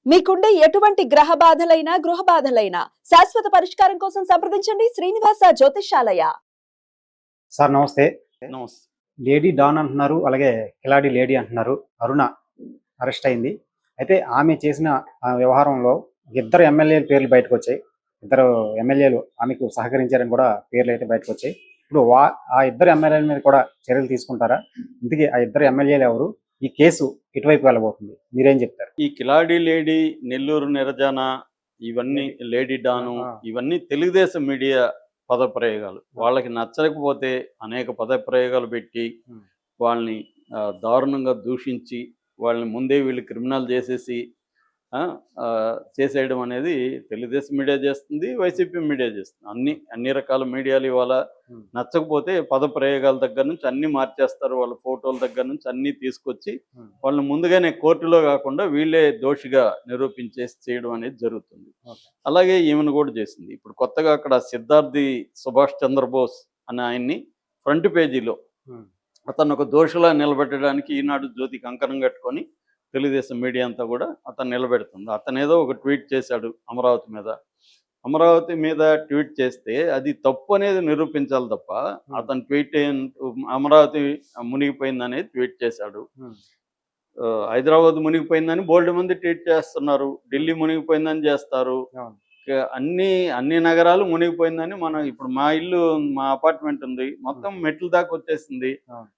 మీకుండే ఎటువంటి గ్రహ బాధలైనా గృహ బాధలైనా శాశ్వత పరిష్కారం కోసం సంప్రదించండి శ్రీనివాస జ్యోతిషాలయ. సార్ నమస్తే. నమస్తే. లేడీ డాన్ అంటున్నారు, అలాగే కిలాడి లేడీ అంటున్నారు. అరుణ అరెస్ట్ అయింది. అయితే ఆమె చేసిన వ్యవహారంలో ఇద్దరు ఎమ్మెల్యేల పేర్లు బయటకు వచ్చాయి. ఇద్దరు ఎమ్మెల్యేలు ఆమెకు సహకరించారని కూడా పేర్లు అయితే బయటకు వచ్చాయి. ఇప్పుడు ఆ ఇద్దరు ఎమ్మెల్యేల మీద కూడా చర్యలు తీసుకుంటారా? ఇందుకే ఆ ఇద్దరు ఎమ్మెల్యేలు ఎవరు? ఈ కేసు ఎటువైపు వెళ్ళబోతుంది? మీరేం చెప్తారు? ఈ కిలాడి లేడీ, నెల్లూరు నిరజాన, ఇవన్నీ లేడీ డాను, ఇవన్నీ తెలుగుదేశం మీడియా పదప్రయోగాలు. వాళ్ళకి నచ్చకపోతే అనేక పదప్రయోగాలు పెట్టి వాళ్ళని దారుణంగా దూషించి వాళ్ళని ముందే వీళ్ళు క్రిమినల్ చేసేసి చేసేయడం అనేది తెలుగుదేశం మీడియా చేస్తుంది, వైసీపీ మీడియా చేస్తుంది. అన్ని రకాల మీడియాలు ఇవాళ నచ్చకపోతే పదప్రయోగాల దగ్గర నుంచి అన్ని మార్చేస్తారు. వాళ్ళ ఫోటోల దగ్గర నుంచి అన్ని తీసుకొచ్చి వాళ్ళని ముందుగానే కోర్టులో కాకుండా వీళ్ళే దోషిగా నిరూపించేసి చేయడం అనేది జరుగుతుంది. అలాగే ఈమెను కూడా చేసింది. ఇప్పుడు కొత్తగా అక్కడ సిద్ధార్థి సుభాష్ చంద్రబోస్ అనే ఆయన్ని ఫ్రంట్ పేజీలో అతను ఒక దోషిలా నిలబెట్టడానికి ఈనాడు జ్యోతి కంకణం కట్టుకొని తెలుగుదేశం మీడియా అంతా కూడా అతను నిలబెడుతుంది. అతను ఏదో ఒక ట్వీట్ చేశాడు అమరావతి మీద ట్వీట్ చేస్తే అది తప్పు అనేది నిరూపించాలి తప్ప అతను ట్వీట్ అమరావతి మునిగిపోయిందనేది ట్వీట్ చేశాడు. హైదరాబాద్ మునిగిపోయిందని బోల్డ్ మంది ట్వీట్ చేస్తున్నారు. ఢిల్లీ మునిగిపోయిందని చేస్తారు. అన్ని నగరాలు మునిగిపోయిందని మనం ఇప్పుడు మా అపార్ట్మెంట్ ఉంది, మొత్తం మెట్ల దాకా వచ్చేసింది.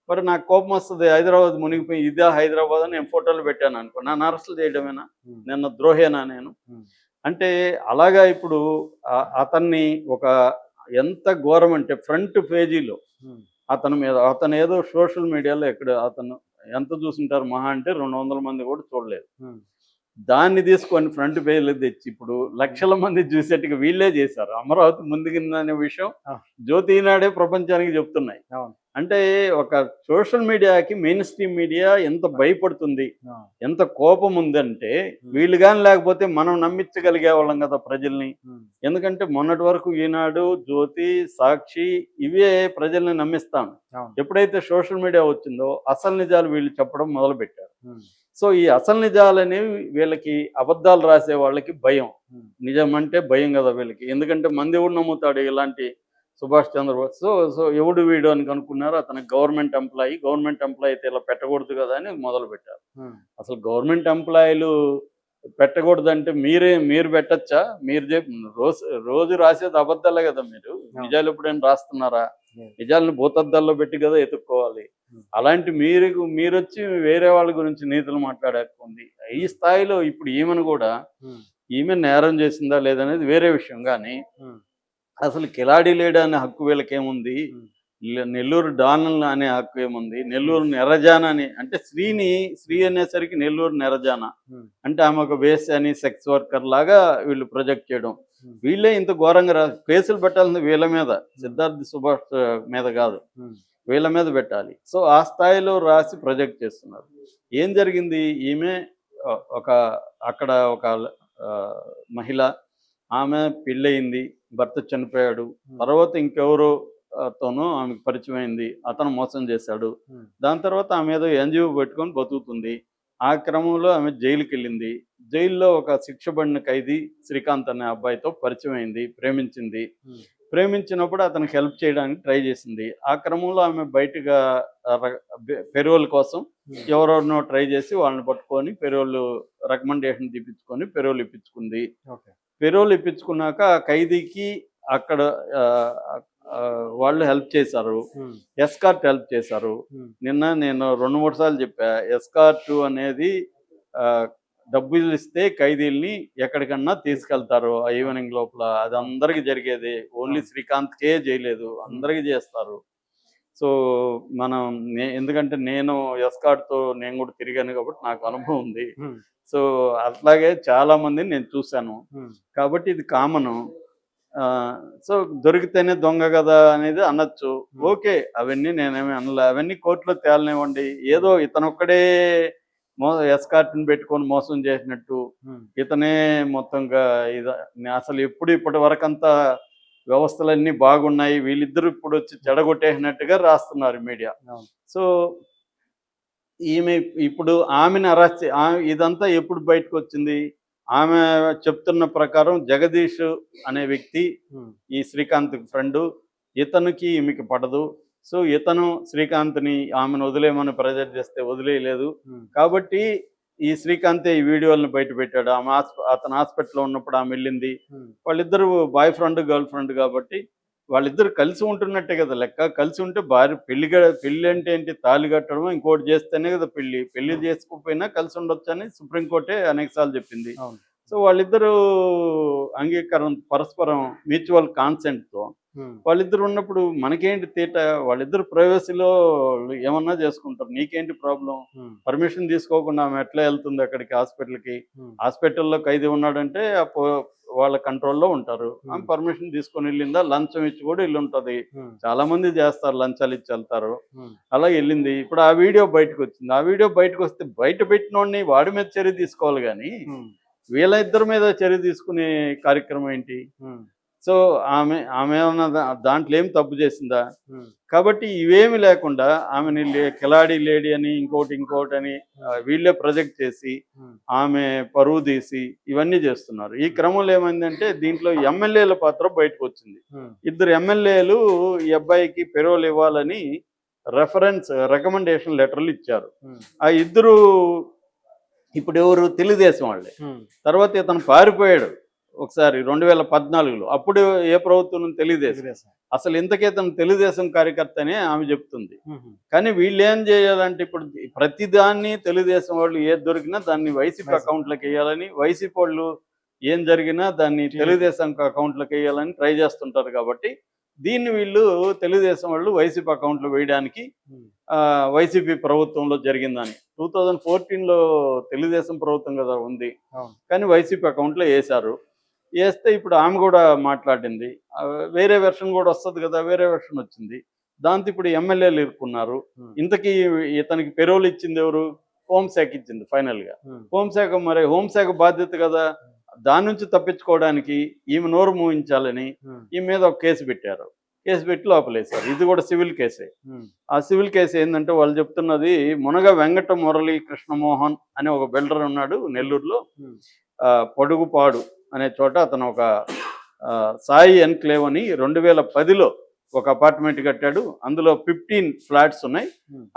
మరి నాకు కోపం వస్తుంది, హైదరాబాద్ మునిగిపోయి ఇదే హైదరాబాద్ అని నేను ఫోటోలు పెట్టాను అనుకో, నన్ను అరెస్టులు చేయడమేనా? నిన్న ద్రోహేనా నేను? అంటే అలాగా ఇప్పుడు అతన్ని ఎంత ఘోరం అంటే ఫ్రంట్ పేజీలో అతను ఏదో సోషల్ మీడియాలో అతను ఎంత చూసింటారు మహా అంటే 200 మంది కూడా చూడలేదు. దాన్ని తీసుకొని ఫ్రంట్ పేజీలో తెచ్చి ఇప్పుడు లక్షల మంది చూసేట్టుగా వీళ్ళే చేశారు. అమరావతి ముందుకిందనే విషయం జ్యోతి ఈనాడే ప్రపంచానికి చెప్తున్నాయి. అంటే ఒక సోషల్ మీడియాకి మెయిన్ స్ట్రీమ్ మీడియా ఎంత భయపడుతుంది, ఎంత కోపం ఉందంటే వీళ్ళు కానీ లేకపోతే మనం నమ్మించగలిగే వాళ్ళం కదా ప్రజల్ని. ఎందుకంటే మొన్నటి వరకు ఈనాడు, జ్యోతి, సాక్షి ఇవే ప్రజల్ని నమ్మిస్తాను. ఎప్పుడైతే సోషల్ మీడియా వచ్చిందో అసలు నిజాలు వీళ్ళు చెప్పడం మొదలుపెట్టారు. సో ఈ అసలు నిజాలనేవి వీళ్ళకి అబద్ధాలు రాసే వాళ్ళకి భయం, నిజం అంటే భయం కదా వీళ్ళకి. ఎందుకంటే మంది ఎవడు నమ్ముతాడు ఇలాంటి సుభాష్ చంద్రబోస్? సో ఎవడు వీడు అని కనుక్కున్నారు. అతను గవర్నమెంట్ ఎంప్లాయీ అయితే ఇలా పెట్టకూడదు కదా అని మొదలు పెట్టారు. అసలు గవర్నమెంట్ ఎంప్లాయీలు పెట్టకూడదంటే మీరు పెట్టచ్చా? మీరు రోజు రాసేది అబద్ధాలే కదా. మీరు నిజాలు ఎప్పుడైనా రాస్తున్నారా? నిజాలను భూతద్దాల్లో పెట్టి కదా ఎత్తుక్కోవాలి. అలాంటి మీరొచ్చి వేరే వాళ్ళ గురించి నీతులు మాట్లాడకుంది. ఈ స్థాయిలో ఇప్పుడు ఈమె నేరం చేసిందా లేదనేది వేరే విషయం. కానీ అసలు కిలాడి లేడీ అనే హక్కు వీళ్ళకేముంది? నెల్లూరు డాన్ అనే హక్కు ఏముంది? నెల్లూరు నిరజాన అంటే స్త్రీ అనేసరికి నెల్లూరు నిరజాన అంటే ఆమె ఒక వేశ్య అని, సెక్స్ వర్కర్ లాగా వీళ్ళు ప్రొజెక్ట్ చేయడం. వీళ్ళే ఇంత ఘోరంగా కేసులు పెట్టాల్సింది వీళ్ళ మీద, సిద్ధార్థి సుభాష్ మీద కాదు, వీళ్ళ మీద పెట్టాలి. సో ఆ స్థాయిలో రాసి ప్రొజెక్ట్ చేస్తున్నారు. ఏం జరిగింది? ఈమె అక్కడ ఒక మహిళ, ఆమె పెళ్ళయింది, భర్త చనిపోయాడు, తర్వాత ఇంకెవరోతోనూ ఆమెకు పరిచయం అయింది, అతను మోసం చేశాడు. దాని తర్వాత ఆమె ఏదో ఎన్జిఓ పెట్టుకొని బతుకుతుంది. ఆ క్రమంలో ఆమె జైలుకి వెళ్ళింది. జైల్లో ఒక శిక్ష పడిన ఖైదీ శ్రీకాంత్ అనే అబ్బాయితో పరిచయం అయింది, ప్రేమించినప్పుడు అతనికి హెల్ప్ చేయడానికి ట్రై చేసింది. ఆ క్రమంలో ఆమె బయటగా పెరోల్ కోసం ఎవరెవరినో ట్రై చేసి వాళ్ళని పట్టుకొని రికమెండేషన్ తీపించుకొని పెరోల్ ఇప్పించుకుంది. పెరోల్ ఇప్పించుకున్నాక ఆ ఖైదీకి అక్కడ వాళ్ళు హెల్ప్ చేశారు, ఎస్కార్ట్ హెల్ప్ చేశారు. నిన్న నేను 2-3 సార్లు చెప్పా, ఎస్కార్ట్ అనేది డబ్బులు ఇస్తే ఖైదీల్ని ఎక్కడికన్నా తీసుకెళ్తారు ఆ ఈవినింగ్ లోపల. అది అందరికి జరిగేది, ఓన్లీ శ్రీకాంత్కే చేయలేదు, అందరికీ చేస్తారు. సో ఎందుకంటే నేను ఎస్కార్ట్తో నేను కూడా తిరిగాను కాబట్టి నాకు అనుభవం ఉంది. సో అట్లాగే చాలా మందిని నేను చూశాను కాబట్టి ఇది కామను. సో దొరికితేనే దొంగ కదా అనేది అనొచ్చు, ఓకే, అవన్నీ నేనేమి అనలే. అవన్నీ కోర్టులో తేలనివ్వండి. ఏదో ఇతనొక్కడే ఎస్కార్ట్ని పెట్టుకొని మోసం చేసినట్టు, ఇతనే మొత్తంగా అసలు ఇప్పటి వరకంతా వ్యవస్థలన్నీ బాగున్నాయి, వీళ్ళిద్దరూ ఇప్పుడు వచ్చి చెడగొట్టేసినట్టుగా రాస్తున్నారు మీడియా. సో ఈమె ఇప్పుడు ఆమెను అరెస్ట్, ఇదంతా ఎప్పుడు బయటకు వచ్చింది? ఆమె చెప్తున్న ప్రకారం జగదీష్ అనే వ్యక్తి ఈ శ్రీకాంత్ ఫ్రెండ్, ఇతనికి ఈమెకి పడదు. సో ఇతను శ్రీకాంత్ని ఆమెను వదిలేయమని ప్రెజర్ చేస్తే వదిలేయలేదు. కాబట్టి ఈ శ్రీకాంతే ఈ వీడియోలను బయట పెట్టాడు. అతను హాస్పిటల్లో ఉన్నప్పుడు ఆమె వెళ్ళింది. వాళ్ళిద్దరు బాయ్ ఫ్రెండ్ గర్ల్ ఫ్రెండ్ కాబట్టి వాళ్ళిద్దరు కలిసి ఉంటున్నట్టే కదా లెక్క. కలిసి ఉంటే భార్య పెళ్లి అంటే ఏంటి, తాళి కట్టడం ఇంకోటి చేస్తేనే కదా పెళ్లి చేసుకోకపోయినా కలిసి ఉండొచ్చు అని సుప్రీంకోర్టే అనేకసార్లు చెప్పింది. సో వాళ్ళిద్దరూ అంగీకారం, పరస్పరం మ్యూచువల్ కాన్సెంట్తో వాళ్ళిద్దరు ఉన్నప్పుడు మనకేంటి తీట, వాళ్ళిద్దరు ప్రైవసీలో ఏమన్నా చేసుకుంటారు, నీకేంటి ప్రాబ్లం? పర్మిషన్ తీసుకోకుండా ఆమె ఎట్లా వెళ్తుంది అక్కడికి హాస్పిటల్కి? హాస్పిటల్లో ఖైదీ ఉన్నాడంటే వాళ్ళ కంట్రోల్లో ఉంటారు. ఆమె పర్మిషన్ తీసుకొని వెళ్ళిందా, లంచం ఇచ్చి కూడా వెళ్ళి ఉంటుంది. చాలా మంది చేస్తారు, లంచాలు ఇచ్చి వెళ్తారు. అలా వెళ్ళింది. ఇప్పుడు ఆ వీడియో బయటకు వచ్చింది. ఆ వీడియో బయటకు వస్తే బయట పెట్టినోడిని వాడి మీద చర్య తీసుకోవాలి కానీ వీళ్ళ ఇద్దరి మీద చర్య తీసుకునే కార్యక్రమం ఏంటి? సో ఆమె ఏమన్నా దాంట్లో ఏం తప్పు చేసిందా? కాబట్టి ఇవేమి లేకుండా ఆమెని కిలాడి లేడీ అని ఇంకోటి అని వీళ్ళే ప్రొజెక్ట్ చేసి ఆమె పరువు తీసి ఇవన్నీ చేస్తున్నారు. ఈ క్రమంలో ఏమైందంటే దీంట్లో ఎమ్మెల్యేల పాత్ర బయటకు వచ్చింది. ఇద్దరు ఎమ్మెల్యేలు ఈ అబ్బాయికి పెరోల్ ఇవ్వాలని రికమెండేషన్ లెటర్లు ఇచ్చారు. ఆ ఇద్దరు ఇప్పుడు ఎవరు? తెలుగుదేశం వాళ్ళే. తర్వాత ఇతను పారిపోయాడు ఒకసారి 2014లో. అప్పుడు ఏ ప్రభుత్వం? తెలుగుదేశం. అసలు ఇంతకే తను తెలుగుదేశం కార్యకర్త అని ఆమె చెప్తుంది. కానీ వీళ్ళు ఏం చేయాలంటే ఇప్పుడు ప్రతిదాన్ని తెలుగుదేశం వాళ్ళు ఏది దొరికినా దాన్ని వైసీపీ అకౌంట్లోకి వేయాలని, వైసీపీ వాళ్ళు ఏం జరిగినా దాన్ని తెలుగుదేశం అకౌంట్లోకి వేయాలని ట్రై చేస్తుంటారు. కాబట్టి దీన్ని వీళ్ళు తెలుగుదేశం వాళ్ళు వైసీపీ అకౌంట్లో వేయడానికి వైసీపీ ప్రభుత్వంలో జరిగిందని 2014లో తెలుగుదేశం ప్రభుత్వం కదా ఉంది, కానీ వైసీపీ అకౌంట్లో వేశారు. వేస్తే ఇప్పుడు ఆమె కూడా మాట్లాడింది. వేరే వెర్షన్ కూడా వస్తుంది కదా, వేరే వెర్షన్ వచ్చింది. దాంతో ఇప్పుడు ఎమ్మెల్యేలు ఇరుక్కున్నారు. ఇంతకీ ఇతనికి పెరోల్ ఇచ్చింది ఎవరు? హోంశాఖ ఇచ్చింది ఫైనల్గా. హోంశాఖ, మరి హోంశాఖ బాధ్యత కదా. దాని నుంచి తప్పించుకోవడానికి ఈమె నోరు మూయించాలని ఈమె మీద ఒక కేసు పెట్టారు. కేసు పెట్టి లోపలేశారు. ఇది కూడా సివిల్ కేసే. ఆ సివిల్ కేసు ఏంటంటే వాళ్ళు చెప్తున్నది, మునగ వెంకట మురళీ కృష్ణమోహన్ అనే ఒక బిల్డర్ ఉన్నాడు నెల్లూరులో. పొడుగుపాడు అనే చోట అతను ఒక సాయి ఎన్క్లేవ్ అని 2010లో ఒక అపార్ట్మెంట్ కట్టాడు. అందులో 15 ఫ్లాట్స్ ఉన్నాయి.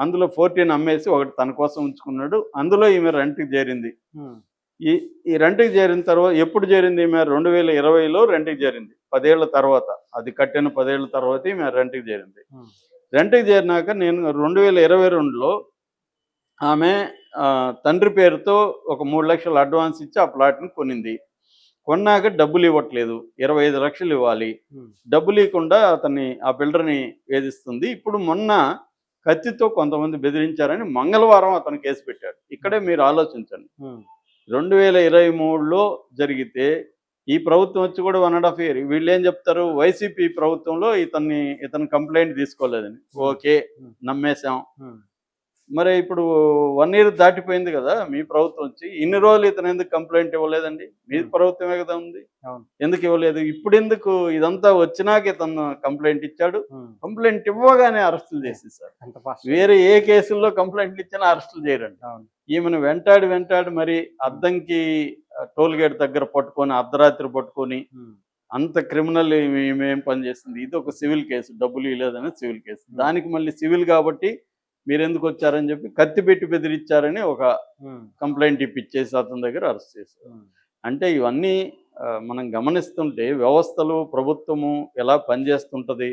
అందులో 14 అమ్మేసి ఒకటి తన కోసం ఉంచుకున్నాడు. అందులో ఈమె రెంట్కి చేరింది. ఈ రెంట్కి చేరిన తర్వాత ఎప్పుడు చేరింది ఈమె? 2020లో రెంట్కి చేరింది. 10 ఏళ్ల తర్వాత, అది కట్టిన 10 ఏళ్ల తర్వాత ఈమె రెంట్కి చేరింది. రెంట్కి చేరినాక నేను 2022లో ఆమె తండ్రి పేరుతో ఒక 3 లక్షలు అడ్వాన్స్ ఇచ్చి ఆ ప్లాట్ని కొనింది. కొన్నాక డబ్బులు ఇవ్వట్లేదు, 25 లక్షలు ఇవ్వాలి. డబ్బులు ఇవ్వకుండా ఆ బిల్డర్ని వేధిస్తుంది. ఇప్పుడు మొన్న కత్తితో కొంతమంది బెదిరించారని మంగళవారం అతను కేసు పెట్టాడు. ఇక్కడే మీరు ఆలోచించండి, 2023లో జరిగితే ఈ ప్రభుత్వం వచ్చి కూడా 1.5 year. వీళ్ళు ఏం చెప్తారు? వైసీపీ ప్రభుత్వంలో ఇతను కంప్లైంట్ తీసుకోలేదని. ఓకే, నమ్మేశాం. మరి ఇప్పుడు 1 year దాటిపోయింది కదా మీ ప్రభుత్వం వచ్చి. ఇన్ని రోజులు ఇతను ఎందుకు కంప్లైంట్ ఇవ్వలేదండి? మీ ప్రభుత్వమే కదా ఉంది, ఎందుకు ఇవ్వలేదు? ఇప్పుడు ఎందుకు? ఇదంతా వచ్చినాక ఇతను కంప్లైంట్ ఇచ్చాడు. కంప్లైంట్ ఇవ్వగానే అరెస్టులు చేసేసారు. వేరే ఏ కేసుల్లో కంప్లైంట్లు ఇచ్చినా అరెస్టులు చేయరండి. ఈమెను వెంటాడి మరి అద్దంకి టోల్గేట్ దగ్గర పట్టుకొని, అర్ధరాత్రి పట్టుకొని, అంత క్రిమినల్ ఏం పని చేస్తుంది? ఇది ఒక సివిల్ కేసు, డబ్బులు ఇవ్వలేదని సివిల్ కేసు. దానికి మళ్ళీ సివిల్ కాబట్టి మీరు ఎందుకు వచ్చారని చెప్పి కత్తి పెట్టి బెదిరించారని ఒక కంప్లైంట్ ఇప్పించేసి అతని దగ్గర అరెస్ట్ చేశారు. అంటే ఇవన్నీ మనం గమనిస్తుంటే వ్యవస్థలు, ప్రభుత్వము ఎలా పనిచేస్తుంటది,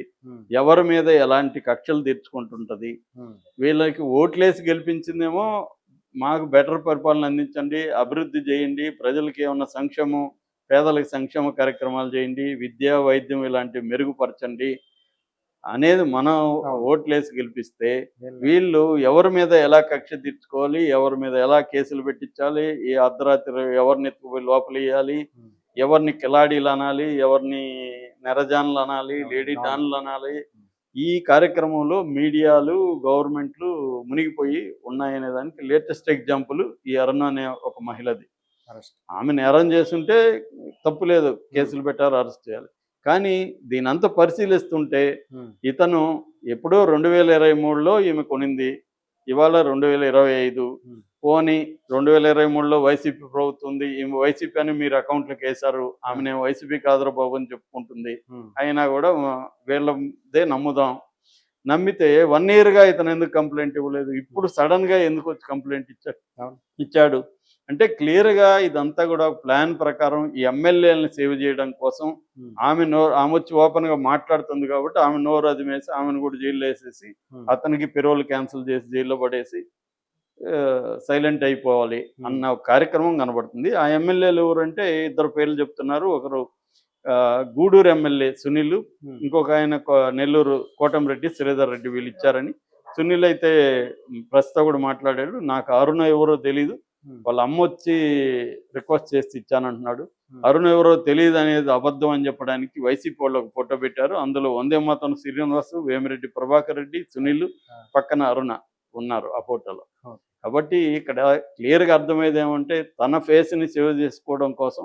ఎవరి మీద ఎలాంటి కక్షలు తీర్చుకుంటుంటది. వీళ్ళకి ఓట్లేసి గెలిపించిందేమో మాకు బెటర్ పరిపాలన అందించండి, అభివృద్ధి చేయండి, ప్రజలకి ఏమన్నా సంక్షేమం, పేదలకు సంక్షేమ కార్యక్రమాలు చేయండి, విద్య, వైద్యం ఇలాంటివి మెరుగుపరచండి అనేది మనం ఓట్లేసి గెలిపిస్తే, వీళ్ళు ఎవరి మీద ఎలా కక్ష తీర్చుకోవాలి, ఎవరి మీద ఎలా కేసులు పెట్టించాలి, ఈ అర్ధరాత్రి ఎవరిని ఎత్తుకుపోయి లోపలేయాలి, ఎవరిని కిలాడీలు అనాలి, ఎవరిని నెరజాన్లు అనాలి, లేడీ డాన్లు అనాలి, ఈ కార్యక్రమంలో మీడియాలు, గవర్నమెంట్లు మునిగిపోయి ఉన్నాయనే దానికి లేటెస్ట్ ఎగ్జాంపుల్ ఈ అరుణ అనే ఒక మహిళది. ఆమె నేరం చేస్తుంటే తప్పు లేదు, కేసులు పెట్టారు, అరెస్ట్ చేయాలి. కానీ దీనంతా పరిశీలిస్తుంటే ఇతను ఎప్పుడో 2023లో ఈమె కొనింది, ఇవాళ 2025. పోనీ 2023లో వైసీపీ ప్రభుత్వం ఉంది, ఈ వైసీపీ అని మీరు అకౌంట్లోకి వేశారు, ఆమె వైసీపీ కాదురా బాబు అని చెప్పుకుంటుంది. అయినా కూడా వీళ్ళదే నమ్ముదాం. నమ్మితే 1 yearగా ఇతను ఎందుకు కంప్లైంట్ ఇవ్వలేదు, ఇప్పుడు సడన్గా ఎందుకు వచ్చి కంప్లైంట్ ఇచ్చాడు అంటే క్లియర్గా ఇదంతా కూడా ప్లాన్ ప్రకారం ఈ ఎమ్మెల్యేలను సేవ్ చేయడం కోసం ఆమె వచ్చి ఓపెన్గా మాట్లాడుతుంది కాబట్టి ఆమె నోరు అదిమేసి ఆమెను కూడా జైల్లో వేసేసి అతనికి పెరోల్ క్యాన్సిల్ చేసి జైల్లో పడేసి సైలెంట్ అయిపోవాలి అన్న ఒక కార్యక్రమం కనబడుతుంది. ఆ ఎమ్మెల్యేలు ఎవరంటే 2 పేర్లు చెప్తున్నారు. ఒకరు గూడూరు ఎమ్మెల్యే సునీల్, ఇంకొక ఆయన నెల్లూరు కోటంరెడ్డి శ్రీధర్ రెడ్డి, వీళ్ళు ఇచ్చారని. సునీల్ అయితే ప్రస్తుతం కూడా మాట్లాడాడు, నాకు అరుణ ఎవరో తెలీదు, వాళ్ళ అమ్మ వచ్చి రిక్వెస్ట్ చేసి ఇచ్చానంటున్నాడు. అరుణ ఎవరో తెలియదు అనేది అబద్ధం అని చెప్పడానికి వైసీపీ వాళ్ళు ఒక ఫోటో పెట్టారు. అందులో వందే మాతం శ్రీనివాసు, వేమిరెడ్డి ప్రభాకర్ రెడ్డి, సునీల్, పక్కన అరుణ ఉన్నారు ఆ ఫోటోలో. కాబట్టి ఇక్కడ క్లియర్గా అర్థమయ్యేది ఏమంటే తన ఫేస్ని సేవ్ చేసుకోవడం కోసం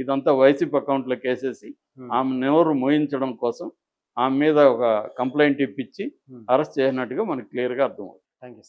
ఇదంతా వైసీపీ అకౌంట్లోకి వేసేసి ఆమె నోరు మోయించడం కోసం ఆమె మీద ఒక కంప్లైంట్ ఇప్పించి అరెస్ట్ చేసినట్టుగా మనకు క్లియర్గా అర్థమవుతుంది. Thank you.